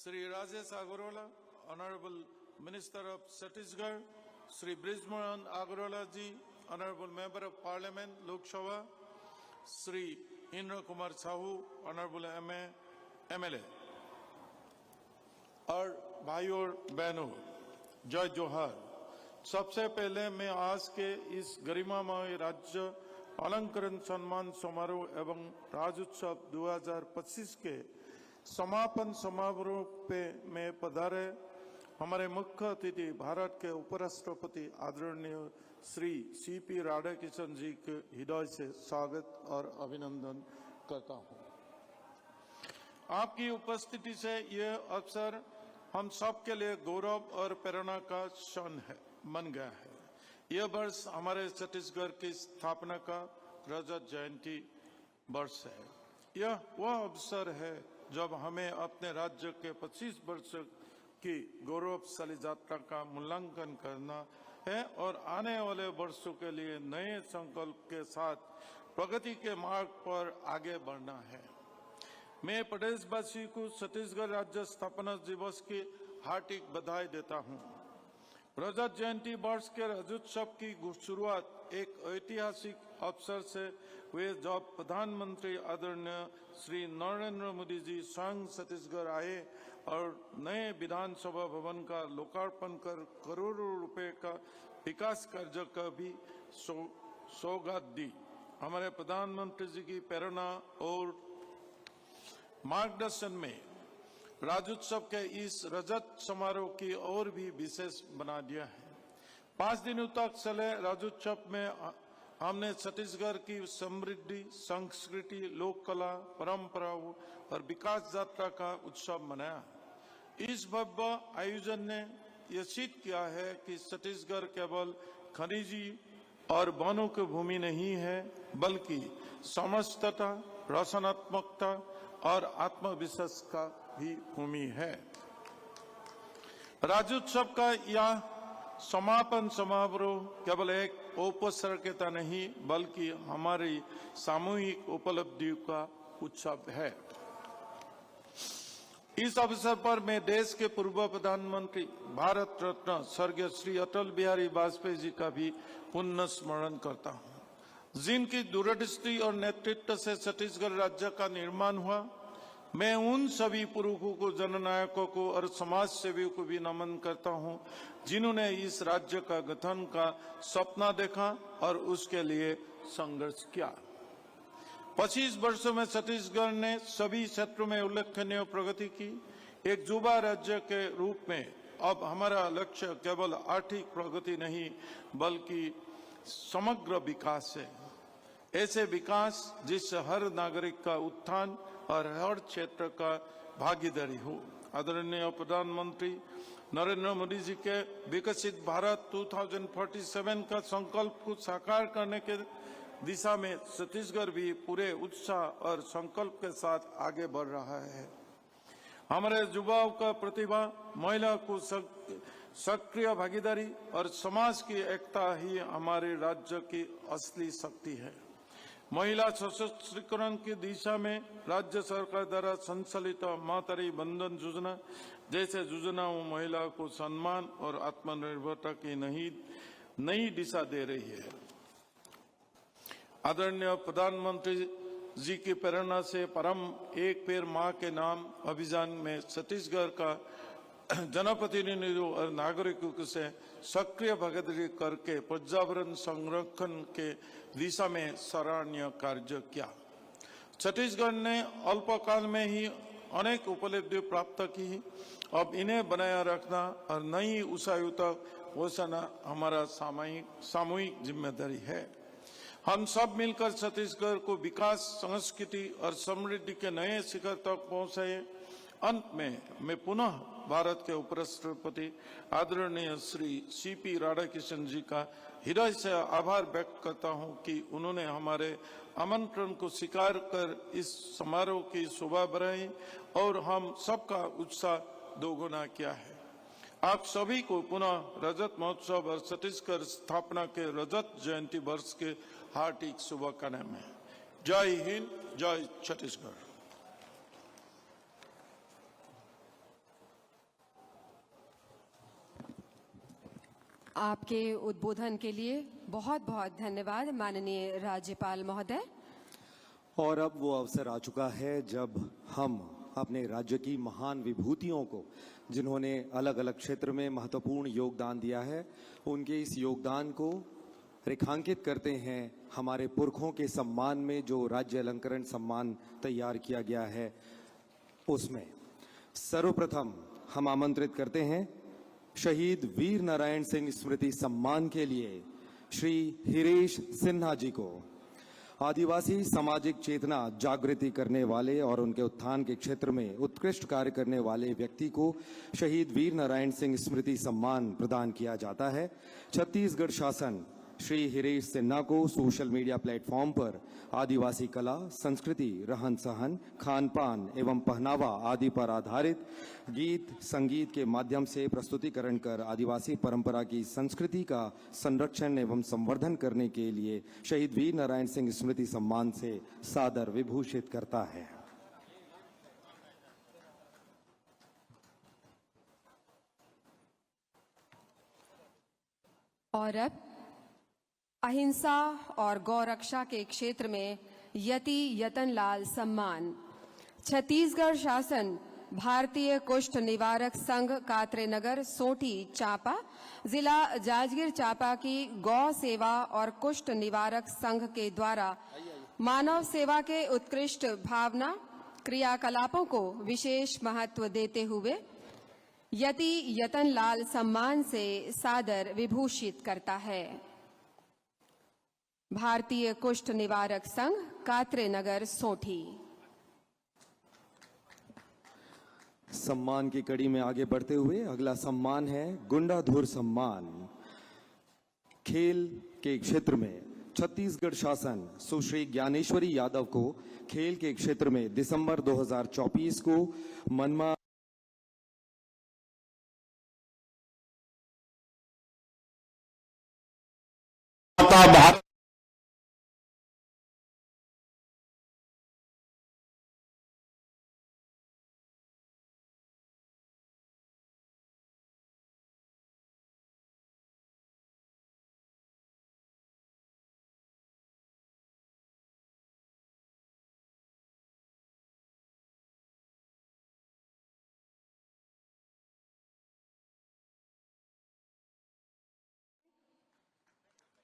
Sri Rajesh Agarwala, Honorable Minister of Chhattisgarh, Sri Brijmohan Agarwala ji, Honorable Member of Parliament, Lok Sabha, Sri Indra Kumar Sahu, Honorable MLA, और भाइयों और बहनों, जय जोहार। सबसे पहले मैं आज के इस गरिमामय राज्य अलंकरण सम्मान समारोह एवं राज्योत्सव 2025 के समापन समारोह पे में पधारे हमारे मुख्य अतिथि भारत के उपराष्ट्रपति आदरणीय श्री सीपी राधाकृष्णन जी के हृदय से स्वागत और अभिनंदन करता हूँ। आपकी उपस्थिति से यह अवसर हम सब के लिए गौरव और प्रेरणा का क्षण बन गया है। यह वर्ष हमारे छत्तीसगढ़ की स्थापना का रजत जयंती वर्ष है। यह वह अवसर है जब हमें अपने राज्य के 25 वर्ष की गौरवशाली यात्रा का मूल्यांकन करना है और आने वाले वर्षों के लिए नए संकल्प के साथ प्रगति के मार्ग पर आगे बढ़ना है। मैं प्रदेशवासी को छत्तीसगढ़ राज्य स्थापना दिवस की हार्दिक बधाई देता हूं। रजत जयंती वर्ष के राज्योत्सव की शुरुआत एक ऐतिहासिक अवसर से हुए जब प्रधानमंत्री आदरणीय श्री नरेंद्र मोदी जी स्वयं छत्तीसगढ़ आए और नए विधानसभा भवन का लोकार्पण कर करोड़ों रुपए का विकास कार्य का भी सौगात दी। हमारे प्रधानमंत्री जी की प्रेरणा और मार्गदर्शन में राज्योत्सव के इस रजत समारोह की और भी विशेष बना दिया है। 5 दिनों तक चले राज्योत्सव में हमने छत्तीसगढ़ की समृद्धि, संस्कृति, लोक कला, परंपराओं और विकास यात्रा का उत्सव मनाया। इस भव्य आयोजन ने यह सिद्ध किया है कि छत्तीसगढ़ केवल खनिजी और वनों की भूमि नहीं है, बल्कि समस्तता, रचनात्मकता और आत्मविश्वास का भी भूमि है। राज्योत्सव का यह समापन समारोह केवल एक औपचारिकता नहीं, बल्कि हमारी सामूहिक उपलब्धियों का उत्सव है। इस अवसर पर मैं देश के पूर्व प्रधानमंत्री भारत रत्न स्वर्गीय श्री अटल बिहारी वाजपेयी जी का भी पुण्य स्मरण करता हूँ, जिनकी दूरदृष्टि और नेतृत्व से छत्तीसगढ़ राज्य का निर्माण हुआ। मैं उन सभी पुरुषों को, जननायकों को और समाज सेवियों को भी नमन करता हूं, जिन्होंने इस राज्य का गठन का सपना देखा और उसके लिए संघर्ष किया। 25 वर्षों में छत्तीसगढ़ ने सभी क्षेत्रों में उल्लेखनीय प्रगति की। एक युवा राज्य के रूप में अब हमारा लक्ष्य केवल आर्थिक प्रगति नहीं, बल्कि समग्र विकास है। ऐसे विकास जिससे हर नागरिक का उत्थान और हर क्षेत्र का भागीदारी हो। आदरणीय प्रधानमंत्री नरेंद्र मोदी जी के विकसित भारत 2047 का संकल्प को साकार करने के दिशा में छत्तीसगढ़ भी पूरे उत्साह और संकल्प के साथ आगे बढ़ रहा है। हमारे युवाओं का प्रतिभा, महिला को सक्रिय भागीदारी और समाज की एकता ही हमारे राज्य की असली शक्ति है। महिला सशक्तिकरण की दिशा में राज्य सरकार द्वारा संचालित मातृ बंधन योजना जैसे योजनाओं महिला को सम्मान और आत्मनिर्भरता की नई दिशा दे रही है। आदरणीय प्रधानमंत्री जी की प्रेरणा से परम एक पेड़ मां के नाम अभियान में छत्तीसगढ़ का जनप्रतिनिधियों और नागरिकों से सक्रिय भागीदारी करके पर्यावरण संरक्षण के दिशा में सराहनीय कार्य किया। छत्तीसगढ़ ने अल्पकाल में ही अनेक उपलब्धियां प्राप्त की। अब इन्हें बनाए रखना और नई ऊंचाइयों तक पहुंचाना हमारा सामूहिक जिम्मेदारी है। हम सब मिलकर छत्तीसगढ़ को विकास, संस्कृति और समृद्धि के नए शिखर तक पहुंचाए। अंत में मैं पुनः भारत के उपराष्ट्रपति आदरणीय श्री सीपी राधाकृष्णन जी का हृदय से आभार व्यक्त करता हूं कि उन्होंने हमारे आमंत्रण को स्वीकार कर इस समारोह की शोभा बढ़ाई और हम सबका उत्साह दोगुना किया है। आप सभी को पुनः रजत महोत्सव और छत्तीसगढ़ स्थापना के रजत जयंती वर्ष के हार्दिक शुभकामनाएं। जय हिंद, जय छत्तीसगढ़। आपके उद्बोधन के लिए बहुत बहुत धन्यवाद माननीय राज्यपाल महोदय। और अब वो अवसर आ चुका है जब हम अपने राज्य की महान विभूतियों को, जिन्होंने अलग अलग क्षेत्र में महत्वपूर्ण योगदान दिया है, उनके इस योगदान को रेखांकित करते हैं हमारे पुरखों के सम्मान में जो राज्य अलंकरण सम्मान तैयार किया गया है उसमें। सर्वप्रथम हम आमंत्रित करते हैं शहीद वीर नारायण सिंह स्मृति सम्मान के लिए श्री हिरेश सिन्हा जी को। आदिवासी सामाजिक चेतना जागृति करने वाले और उनके उत्थान के क्षेत्र में उत्कृष्ट कार्य करने वाले व्यक्ति को शहीद वीर नारायण सिंह स्मृति सम्मान प्रदान किया जाता है। छत्तीसगढ़ शासन श्री हिरेश सिन्हा को सोशल मीडिया प्लेटफॉर्म पर आदिवासी कला, संस्कृति, रहन सहन, खान पान एवं पहनावा आदि पर आधारित गीत संगीत के माध्यम से प्रस्तुतिकरण कर आदिवासी परंपरा की संस्कृति का संरक्षण एवं संवर्धन करने के लिए शहीद वीर नारायण सिंह स्मृति सम्मान से सादर विभूषित करता है। और अब अहिंसा और गौरक्षा के क्षेत्र में यति यतनलाल सम्मान। छत्तीसगढ़ शासन भारतीय कुष्ठ निवारक संघ कात्रेनगर सोठी चांपा, जिला जांजगीर चांपा की गौ सेवा और कुष्ठ निवारक संघ के द्वारा मानव सेवा के उत्कृष्ट भावना क्रियाकलापों को विशेष महत्व देते हुए यति यतनलाल सम्मान से सादर विभूषित करता है। भारतीय कुष्ठ निवारक संघ कात्रेनगर सोठी। सम्मान की कड़ी में आगे बढ़ते हुए अगला सम्मान है गुंडाधुर सम्मान। खेल के क्षेत्र में छत्तीसगढ़ शासन सुश्री ज्ञानेश्वरी यादव को खेल के क्षेत्र में दिसंबर 2024 को मनमा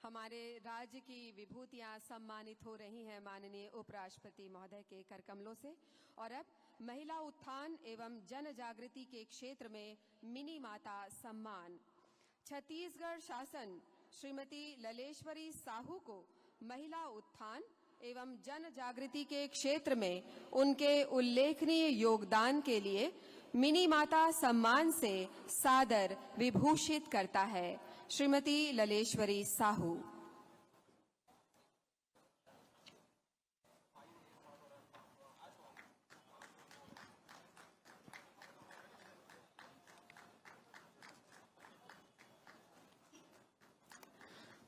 हमारे राज्य की विभूतियां सम्मानित हो रही हैं माननीय उपराष्ट्रपति महोदय के करकमलों से। और अब महिला उत्थान एवं जन जागृति के क्षेत्र में मिनी माता सम्मान। छत्तीसगढ़ शासन श्रीमती ललेश्वरी साहू को महिला उत्थान एवं जन जागृति के क्षेत्र में उनके उल्लेखनीय योगदान के लिए मिनी माता सम्मान से सादर विभूषित करता है। श्रीमती ललेश्वरी साहू।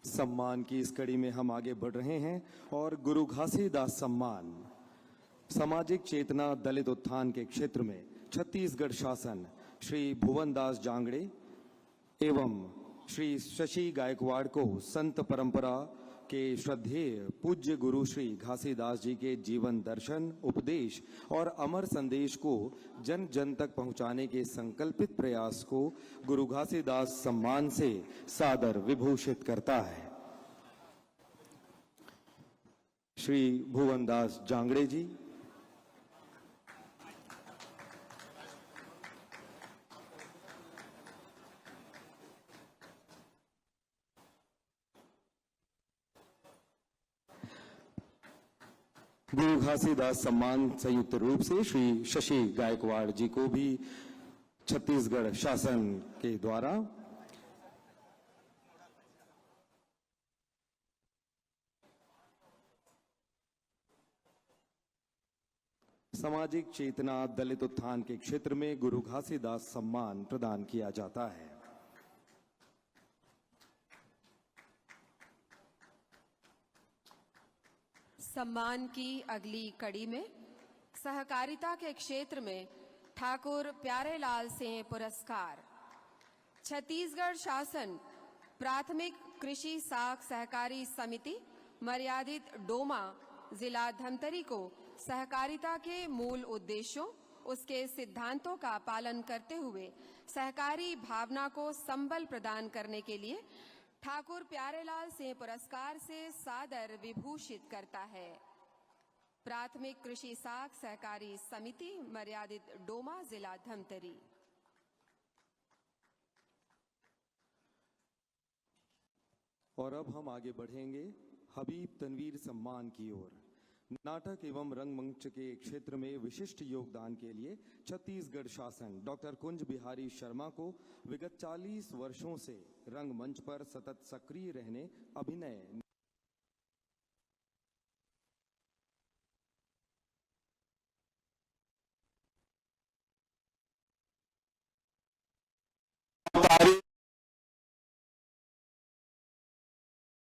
सम्मान की इस कड़ी में हम आगे बढ़ रहे हैं और गुरु घासीदास सम्मान। सामाजिक चेतना दलित उत्थान के क्षेत्र में छत्तीसगढ़ शासन श्री भुवनदास जांगड़े एवं श्री शशि गायकवाड़ को संत परंपरा के श्रद्धेय पूज्य गुरु श्री घासीदास जी के जीवन दर्शन, उपदेश और अमर संदेश को जन जन तक पहुंचाने के संकल्पित प्रयास को गुरु घासीदास सम्मान से सादर विभूषित करता है। श्री भुवनदास जांगड़े जी। गुरु घासीदास सम्मान संयुक्त रूप से श्री शशि गायकवाड़ जी को भी छत्तीसगढ़ शासन के द्वारा सामाजिक चेतना दलित उत्थान के क्षेत्र में गुरु घासीदास सम्मान प्रदान किया जाता है। सम्मान की अगली कड़ी में सहकारिता के क्षेत्र में ठाकुर प्यारेलाल सिंह पुरस्कार। छत्तीसगढ़ शासन प्राथमिक कृषि साख सहकारी समिति मर्यादित डोमा जिला धमतरी को सहकारिता के मूल उद्देश्यों, उसके सिद्धांतों का पालन करते हुए सहकारी भावना को संबल प्रदान करने के लिए ठाकुर प्यारेलाल सिंह पुरस्कार से सादर विभूषित करता है। प्राथमिक कृषि साख सहकारी समिति मर्यादित डोमा जिला धमतरी। और अब हम आगे बढ़ेंगे हबीब तनवीर सम्मान की ओर। नाटक एवं रंगमंच के क्षेत्र में विशिष्ट योगदान के लिए छत्तीसगढ़ शासन डॉक्टर कुंज बिहारी शर्मा को विगत 40 वर्षों से रंगमंच पर सतत सक्रिय रहने, अभिनय